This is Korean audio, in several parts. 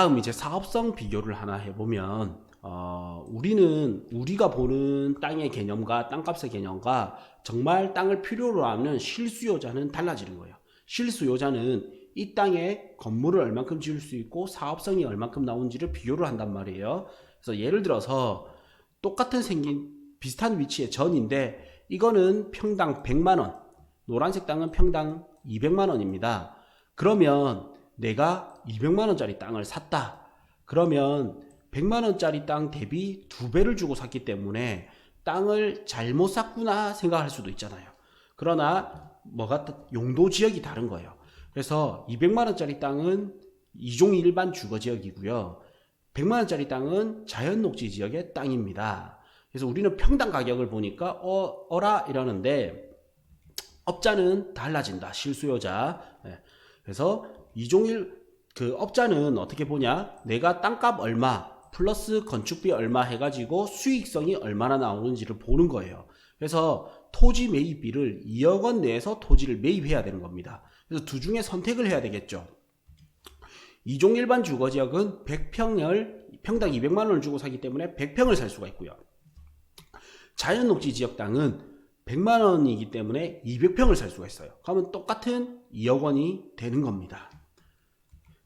다음 이제 사업성 비교를 하나 해보면 우리가 보는 땅의 개념과 땅값의 개념과 정말 땅을 필요로 하는 실수요자는 달라지는 거예요. 실수요자는 이 땅에 건물을 얼만큼 지을 수 있고 사업성이 얼만큼 나오는지를 비교를 한단 말이에요. 그래서 예를 들어서 똑같은 생긴 비슷한 위치의 전인데 이거는 평당 100만원, 노란색 땅은 평당 200만원입니다. 그러면 내가 200만원짜리 땅을 샀다. 그러면 100만원짜리 땅 대비 2배를 주고 샀기 때문에 땅을 잘못 샀구나 생각할 수도 있잖아요. 그러나 용도 지역이 다른 거예요. 그래서 200만원짜리 땅은 이종 일반 주거지역이고요. 100만원짜리 땅은 자연녹지 지역의 땅입니다. 그래서 우리는 평당 가격을 보니까 어라 이러는데 업자는 달라진다. 실수요자. 그래서 그 업자는 어떻게 보냐? 내가 땅값 얼마 플러스 건축비 얼마 해가지고 수익성이 얼마나 나오는지를 보는 거예요. 그래서 토지 매입비를 2억 원 내에서 토지를 매입해야 되는 겁니다. 그래서 두 중에 선택을 해야 되겠죠. 이종 일반 주거지역은 100평을 평당 200만 원을 주고 사기 때문에 100평을 살 수가 있고요. 자연녹지 지역 땅은 100만 원이기 때문에 200평을 살 수가 있어요. 그러면 똑같은 2억 원이 되는 겁니다.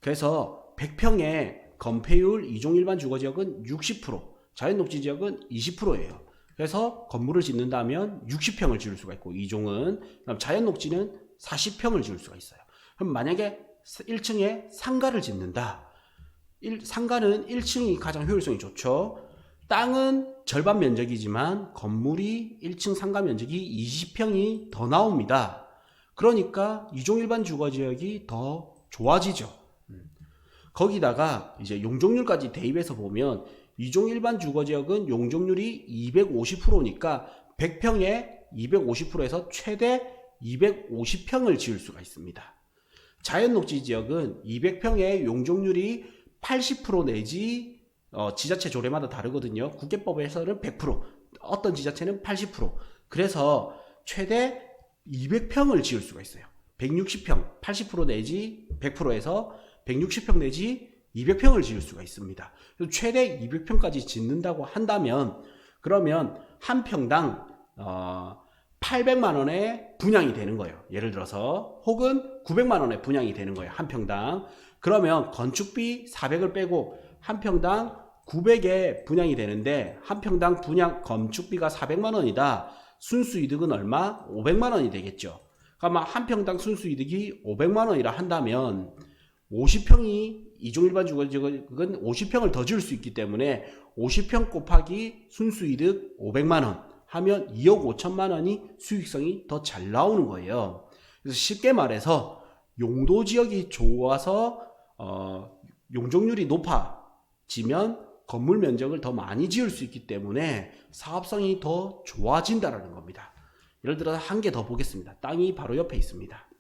그래서 100평의 건폐율 이종 일반 주거지역은 60%, 자연녹지 지역은 20%예요. 그래서 건물을 짓는다면 60평을 지을 수가 있고 이종은, 그럼 자연녹지는 40평을 지을 수가 있어요. 그럼 만약에 1층에 상가를 짓는다. 상가는 1층이 가장 효율성이 좋죠. 땅은 절반 면적이지만 건물이 1층 상가 면적이 20평이 더 나옵니다. 그러니까 이종 일반 주거지역이 더 좋아지죠. 거기다가 이제 용적률까지 대입해서 보면 이종 일반 주거지역은 용적률이 250%니까 100평에 250%에서 최대 250평을 지을 수가 있습니다. 자연녹지 지역은 200평의 용적률이 80% 내지 지자체 조례마다 다르거든요. 국계법에서는 100%, 어떤 지자체는 80%. 그래서 최대 200평을 지을 수가 있어요. 160평, 80% 내지 100%에서 160평 내지 200평을 지을 수가 있습니다. 최대 200평까지 짓는다고 한다면 그러면 한 평당 800만 원에 분양이 되는 거예요. 예를 들어서 혹은 900만 원에 분양이 되는 거예요. 한 평당. 그러면 건축비 400을 빼고 한 평당 900에 분양이 되는데 한 평당 분양 건축비가 400만 원이다. 순수이득은 얼마? 500만 원이 되겠죠. 그러면 한 평당 순수이득이 500만 원이라 한다면 50평이 이종 일반 주거지역은 50평을 더 지을 수 있기 때문에 50평 곱하기 순수이득 500만 원 하면 2억 5천만 원이 수익성이 더 잘 나오는 거예요. 그래서 쉽게 말해서 용도 지역이 좋아서 용적률이 높아지면 건물 면적을 더 많이 지을 수 있기 때문에 사업성이 더 좋아진다라는 겁니다. 예를 들어서 한 개 더 보겠습니다. 땅이 바로 옆에 있습니다.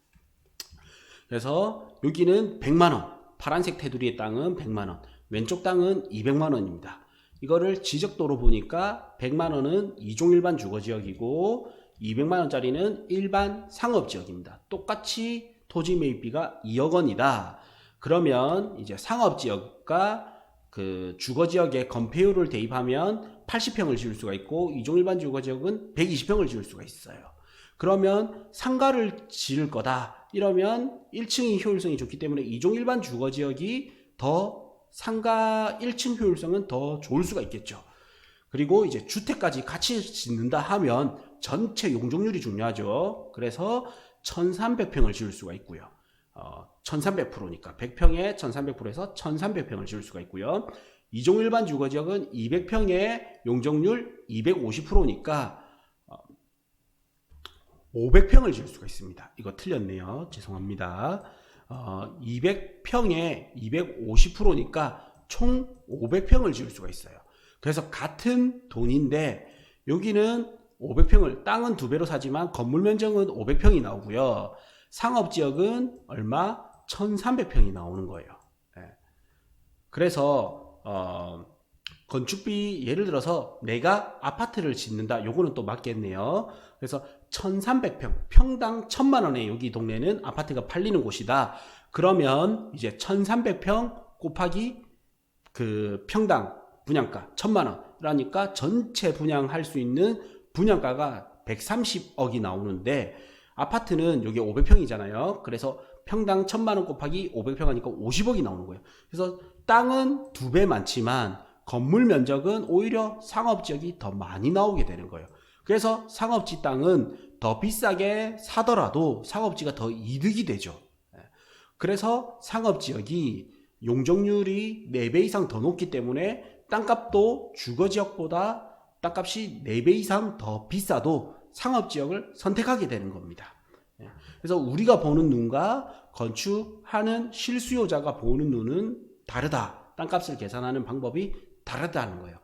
그래서 여기는 100만 원, 파란색 테두리의 땅은 100만 원, 왼쪽 땅은 200만 원입니다. 이거를 지적도로 보니까 100만 원은 이종 일반 주거지역이고 200만 원짜리는 일반 상업지역입니다. 똑같이 토지 매입비가 2억 원이다. 그러면 이제 상업지역과 그 주거지역의 건폐율을 대입하면 80평을 지을 수가 있고 이종 일반 주거지역은 120평을 지을 수가 있어요. 그러면 상가를 지을 거다 이러면 1층이 효율성이 좋기 때문에 이종 일반 주거지역이 더 상가 1층 효율성은 더 좋을 수가 있겠죠. 그리고 이제 주택까지 같이 짓는다 하면 전체 용적률이 중요하죠. 그래서 1300평을 지을 수가 있고요. 1300%니까 100평에 1300%에서 1300평을 지을 수가 있고요. 이종 일반 주거지역은 200평에 용적률 250%니까 500평을 지을 수가 있습니다. 이거 틀렸네요. 죄송합니다. 200평에 250%니까 총 500평을 지을 수가 있어요. 그래서 같은 돈인데 여기는 500평을 땅은 2배로 사지만 건물 면적은 500평이 나오고요. 상업지역은 얼마? 1300평이 나오는 거예요. 그래서 건축비 예를 들어서 내가 아파트를 짓는다. 요거는 또 맞겠네요. 그래서 1300평 평당 1000만 원에 여기 동네는 아파트가 팔리는 곳이다. 그러면 이제 1300평 곱하기 그 평당 분양가 1,000만 원이라니까 전체 분양할 수 있는 분양가가 130억이 나오는데 아파트는 여기 500평이잖아요. 그래서 평당 1,000만 원 곱하기 500평 하니까 50억이 나오는 거예요. 그래서 땅은 2배 많지만 건물 면적은 오히려 상업지역이 더 많이 나오게 되는 거예요. 그래서 상업지 땅은 더 비싸게 사더라도 상업지가 더 이득이 되죠. 그래서 상업지역이 용적률이 4배 이상 더 높기 때문에 땅값도 주거지역보다 땅값이 4배 이상 더 비싸도 상업지역을 선택하게 되는 겁니다. 그래서 우리가 보는 눈과 건축하는 실수요자가 보는 눈은 다르다. 땅값을 계산하는 방법이 다르다는 거예요.